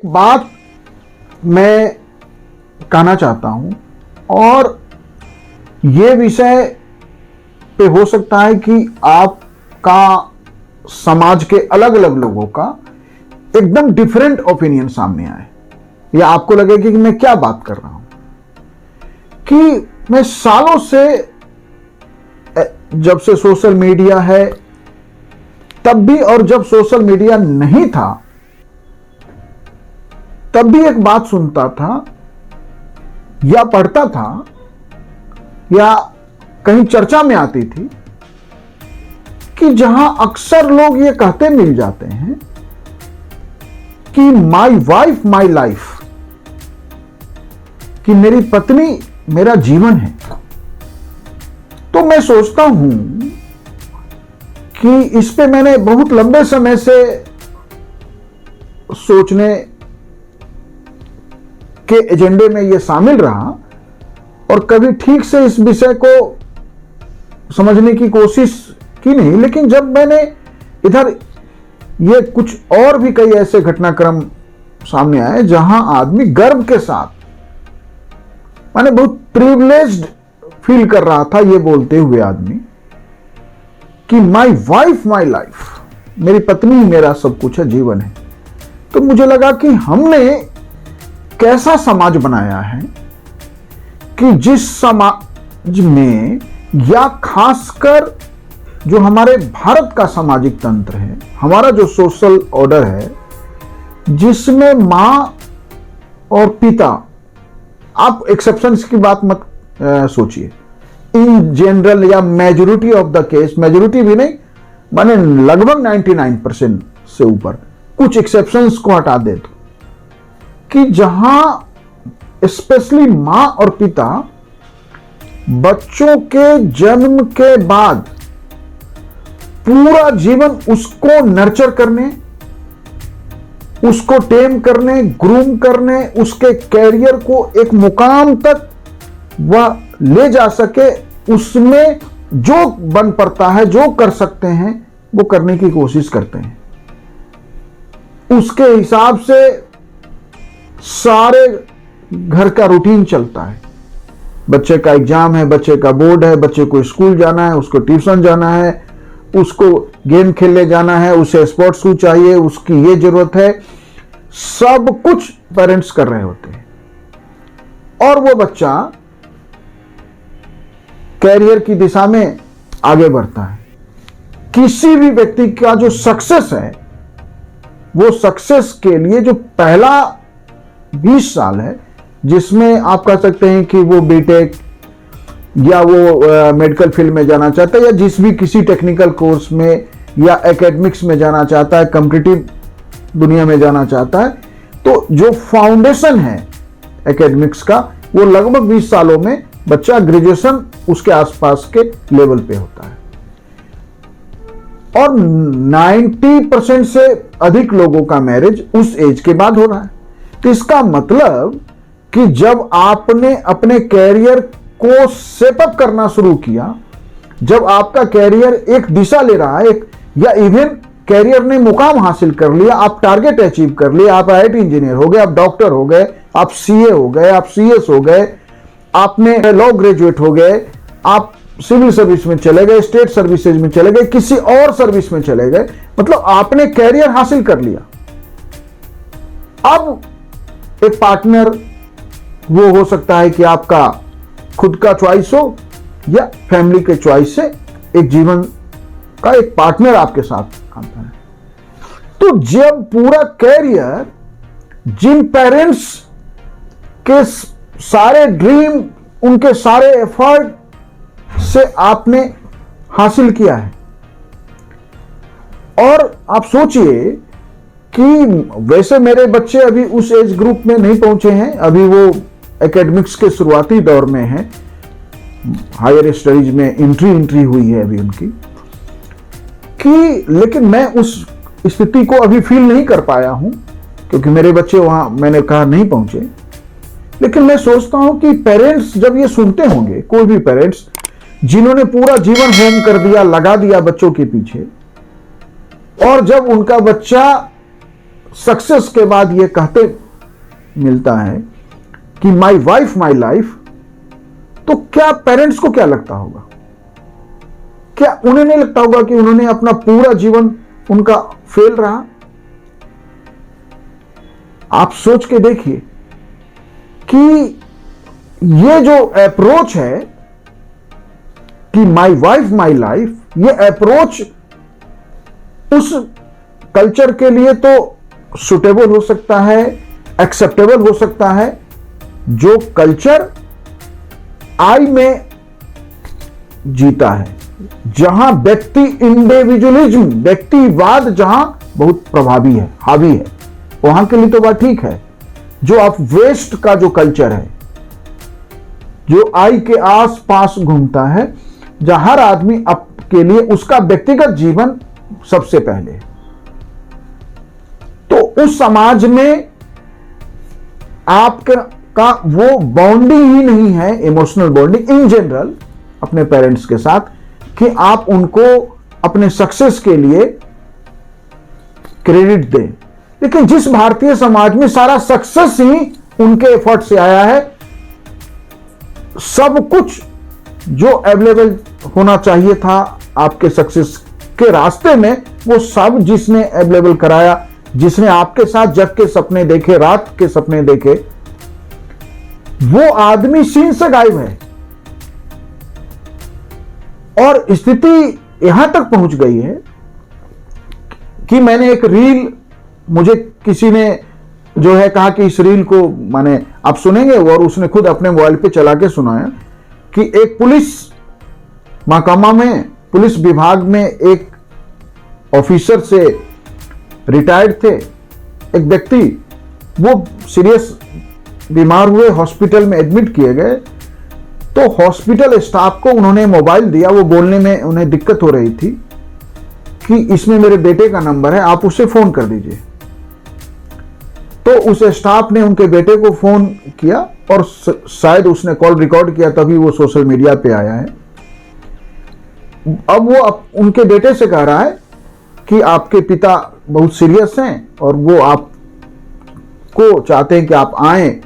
बात मैं कहना चाहता हूं और ये विषय पे हो सकता है कि आपका समाज के अलग अलग लोगों का एकदम डिफरेंट ओपिनियन सामने आए या आपको लगे कि मैं क्या बात कर रहा हूं। कि मैं सालों से, जब से सोशल मीडिया है तब भी और जब सोशल मीडिया नहीं था तब भी एक बात सुनता था या पढ़ता था या कहीं चर्चा में आती थी कि जहां अक्सर लोग ये कहते मिल जाते हैं कि माई वाइफ माई लाइफ, कि मेरी पत्नी मेरा जीवन है। तो मैं सोचता हूं कि इस पे मैंने बहुत लंबे समय से सोचने के एजेंडे में ये शामिल रहा और कभी ठीक से इस विषय को समझने की कोशिश की नहीं। लेकिन जब मैंने इधर ये कुछ और भी कई ऐसे घटनाक्रम सामने आए जहां आदमी गर्व के साथ, माने बहुत प्रिविलेज्ड फील कर रहा था ये बोलते हुए आदमी कि माई वाइफ माई लाइफ, मेरी पत्नी ही मेरा सब कुछ है, जीवन है। तो मुझे लगा कि हमने कैसा समाज बनाया है कि जिस समाज में, या खासकर जो हमारे भारत का सामाजिक तंत्र है, हमारा जो सोशल ऑर्डर है, जिसमें मां और पिता, आप एक्सेप्शंस की बात मत सोचिए, इन जनरल या majority of the case, majority भी नहीं माने लगभग 99% से ऊपर, कुछ एक्सेप्शंस को हटा दे तो, कि जहां स्पेशली मां और पिता बच्चों के जन्म के बाद पूरा जीवन उसको नर्चर करने, उसको टेम करने, ग्रूम करने, उसके कैरियर को एक मुकाम तक वह ले जा सके, उसमें जो बन पड़ता है, जो कर सकते हैं वो करने की कोशिश करते हैं। उसके हिसाब से सारे घर का रूटीन चलता है। बच्चे का एग्जाम है, बच्चे का बोर्ड है, बच्चे को स्कूल जाना है, उसको ट्यूशन जाना है, उसको गेम खेलने जाना है, उसे स्पोर्ट्स शू चाहिए, उसकी ये जरूरत है, सब कुछ पेरेंट्स कर रहे होते हैं। और वो बच्चा कैरियर की दिशा में आगे बढ़ता है। किसी भी व्यक्ति का जो सक्सेस है, वो सक्सेस के लिए जो पहला 20 साल है, जिसमें आप कह सकते हैं कि वो बीटेक या वो मेडिकल फील्ड में जाना चाहता है, या जिस भी किसी टेक्निकल कोर्स में या एकेडमिक्स में जाना चाहता है, कॉम्पिटिटिव दुनिया में जाना चाहता है, तो जो फाउंडेशन है एकेडमिक्स का, वो लगभग 20 सालों में बच्चा ग्रेजुएशन उसके आसपास के लेवल पे होता है। और 90% से अधिक लोगों का मैरिज उस एज के बाद हो रहा है। तो इसका मतलब कि जब आपने अपने कैरियर को सेटअप करना शुरू किया, जब आपका कैरियर एक दिशा ले रहा है, या इवन कैरियर ने मुकाम हासिल कर लिया, आप टारगेट अचीव कर लिया, आप आईआईटी इंजीनियर हो गए, आप डॉक्टर हो गए, आप सीए हो गए, आप सीएस हो गए, आपने लॉ ग्रेजुएट हो गए, आप सिविल सर्विस में चले गए, स्टेट सर्विसेज में चले गए, किसी और सर्विस में चले गए, मतलब आपने कैरियर हासिल कर लिया। अब एक पार्टनर वो हो सकता है कि आपका खुद का चॉइस हो या फैमिली के चॉइस से एक जीवन का एक पार्टनर आपके साथ आता है। तो जब पूरा कैरियर जिन पेरेंट्स के सारे ड्रीम, उनके सारे एफर्ट से आपने हासिल किया है, और आप सोचिए कि वैसे मेरे बच्चे अभी उस एज ग्रुप में नहीं पहुंचे हैं, अभी वो एकेडमिक्स के शुरुआती दौर में हैं, हायर स्टडीज में एंट्री हुई है अभी उनकी, कि लेकिन मैं उस स्थिति को अभी फील नहीं कर पाया हूं क्योंकि मेरे बच्चे वहां, मैंने कहा, नहीं पहुंचे। लेकिन मैं सोचता हूं कि पेरेंट्स जब ये सुनते होंगे, कोई भी पेरेंट्स जिन्होंने पूरा जीवन होम कर दिया, लगा दिया बच्चों के पीछे, और जब उनका बच्चा सक्सेस के बाद ये कहते मिलता है कि माई वाइफ माई लाइफ, तो क्या पेरेंट्स को क्या लगता होगा? क्या उन्हें नहीं लगता होगा कि उन्होंने अपना पूरा जीवन उनका फेल रहा? आप सोच के देखिए कि ये जो अप्रोच है कि माई वाइफ माई लाइफ, ये अप्रोच उस कल्चर के लिए तो सुटेबल हो सकता है, एक्सेप्टेबल हो सकता है, जो कल्चर आई में जीता है, जहां व्यक्ति इंडिविजुअलिज्म, व्यक्तिवाद जहां बहुत प्रभावी है, हावी है, वहां के लिए तो बात ठीक है। जो आप वेस्ट का जो कल्चर है, जो आई के आस पास घूमता है, जहां हर आदमी आपके लिए उसका व्यक्तिगत जीवन सबसे पहले, तो उस समाज में आपका वो बॉन्डिंग ही नहीं है, इमोशनल बॉन्डिंग इन जनरल अपने पेरेंट्स के साथ, कि आप उनको अपने सक्सेस के लिए क्रेडिट दें। लेकिन जिस भारतीय समाज में सारा सक्सेस ही उनके एफर्ट से आया है, सब कुछ जो अवेलेबल होना चाहिए था आपके सक्सेस के रास्ते में, वो सब जिसने अवेलेबल कराया, जिसने आपके साथ जग के सपने देखे, रात के सपने देखे, वो आदमी सीन से गायब है। और स्थिति यहां तक पहुंच गई है कि मैंने एक रील, मुझे किसी ने जो है कहा कि इस रील को माने आप सुनेंगे, और उसने खुद अपने मोबाइल पे चला के सुनाया कि एक पुलिस महकमा में, पुलिस विभाग में एक ऑफिसर से रिटायर्ड थे एक व्यक्ति, वो सीरियस बीमार हुए, हॉस्पिटल में एडमिट किए गए, तो हॉस्पिटल स्टाफ को उन्होंने मोबाइल दिया, वो बोलने में उन्हें दिक्कत हो रही थी कि इसमें मेरे बेटे का नंबर है, आप उससे फोन कर दीजिए। तो उस स्टाफ ने उनके बेटे को फोन किया, और शायद उसने कॉल रिकॉर्ड किया, तभी वो सोशल मीडिया पे आया है। अब वो उनके बेटे से कह रहा है कि आपके पिता बहुत सीरियस हैं और वो आपको चाहते हैं कि आप आएं,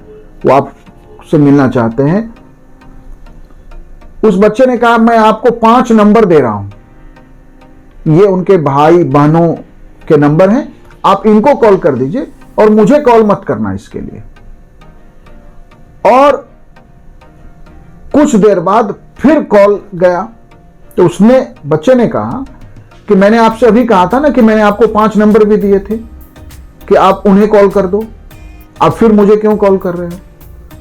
वो आपसे मिलना चाहते हैं। उस बच्चे ने कहा मैं आपको 5 नंबर दे रहा हूं, ये उनके भाई बहनों के नंबर हैं, आप इनको कॉल कर दीजिए और मुझे कॉल मत करना इसके लिए। और कुछ देर बाद फिर कॉल गया, तो उसने, बच्चे ने कहा कि मैंने आपसे अभी कहा था ना कि मैंने आपको 5 नंबर भी दिए थे कि आप उन्हें कॉल कर दो, आप फिर मुझे क्यों कॉल कर रहे हो?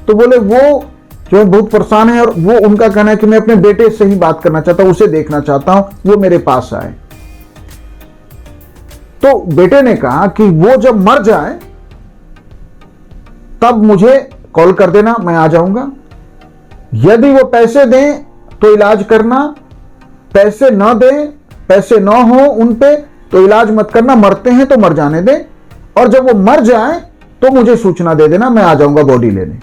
तो बोले वो जो बहुत परेशान है, और वो उनका कहना है कि मैं अपने बेटे से ही बात करना चाहता हूं, उसे देखना चाहता हूं, वो मेरे पास आए। तो बेटे ने कहा कि वो जब मर जाए तब मुझे कॉल कर देना, मैं आ जाऊंगा। यदि वो पैसे दें तो इलाज करना, पैसे न दें, पैसे न हो उन पे तो इलाज मत करना, मरते हैं तो मर जाने दें, और जब वो मर जाए तो मुझे सूचना दे देना, मैं आ जाऊंगा बॉडी लेने।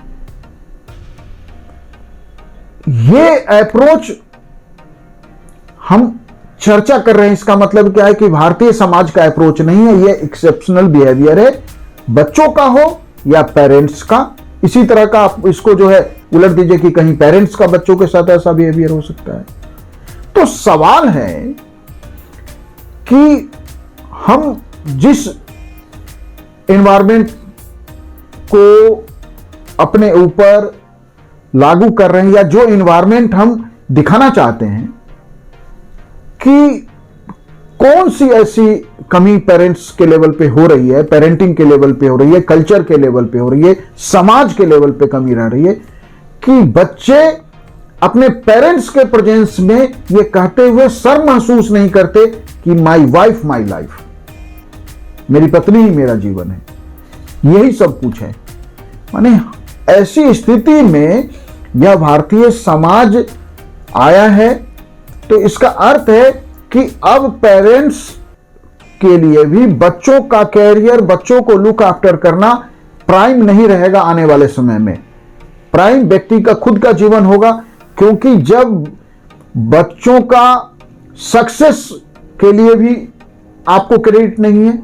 ये अप्रोच हम चर्चा कर रहे हैं, इसका मतलब क्या है कि भारतीय समाज का अप्रोच नहीं है, ये एक्सेप्शनल बिहेवियर है, बच्चों का हो या पेरेंट्स का। इसी तरह का आप इसको जो है उलट दीजिए कि कहीं पेरेंट्स का बच्चों के साथ ऐसा बिहेवियर हो सकता है। तो सवाल है कि हम जिस एनवायरमेंट को अपने ऊपर लागू कर रहे हैं, या जो एनवायरमेंट हम दिखाना चाहते हैं कि कौन सी ऐसी कमी पेरेंट्स के लेवल पे हो रही है, पेरेंटिंग के लेवल पे हो रही है, कल्चर के लेवल पे हो रही है, समाज के लेवल पे कमी रह रही है कि बच्चे अपने पेरेंट्स के प्रेजेंस में ये कहते हुए शर्म महसूस नहीं करते कि माई वाइफ माई लाइफ, मेरी पत्नी ही मेरा जीवन है, यही सब कुछ है। माने ऐसी स्थिति में यह भारतीय समाज आया है, तो इसका अर्थ है कि अब पेरेंट्स के लिए भी बच्चों का कैरियर, बच्चों को लुक आफ्टर करना प्राइम नहीं रहेगा आने वाले समय में। प्राइम व्यक्ति का खुद का जीवन होगा, क्योंकि जब बच्चों का सक्सेस के लिए भी आपको क्रेडिट नहीं है,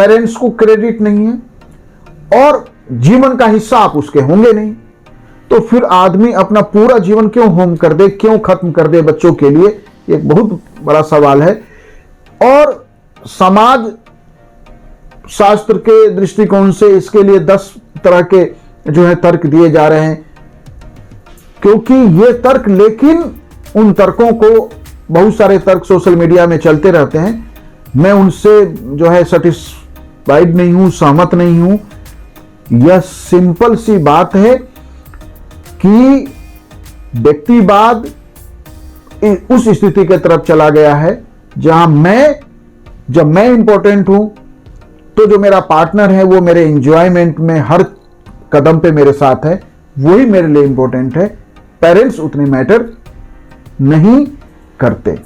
पेरेंट्स को क्रेडिट नहीं है और जीवन का हिस्सा आप उसके होंगे नहीं, तो फिर आदमी अपना पूरा जीवन क्यों होम कर दे, क्यों खत्म कर दे बच्चों के लिए? एक बहुत बड़ा सवाल है। और समाज शास्त्र के दृष्टिकोण से इसके लिए 10 तरह के जो है तर्क दिए जा रहे हैं, क्योंकि ये तर्क, लेकिन उन तर्कों को, बहुत सारे तर्क सोशल मीडिया में चलते रहते हैं, मैं उनसे जो है सेटिस्फाइड नहीं हूं, सहमत नहीं हूं। यह सिंपल सी बात है कि व्यक्तिवाद उस स्थिति की तरफ चला गया है जहां जब मैं इंपॉर्टेंट हूं तो जो मेरा पार्टनर है वो मेरे एंजॉयमेंट में हर कदम पे मेरे साथ है, वही मेरे लिए इंपॉर्टेंट है। पेरेंट्स उतने मैटर नहीं करते।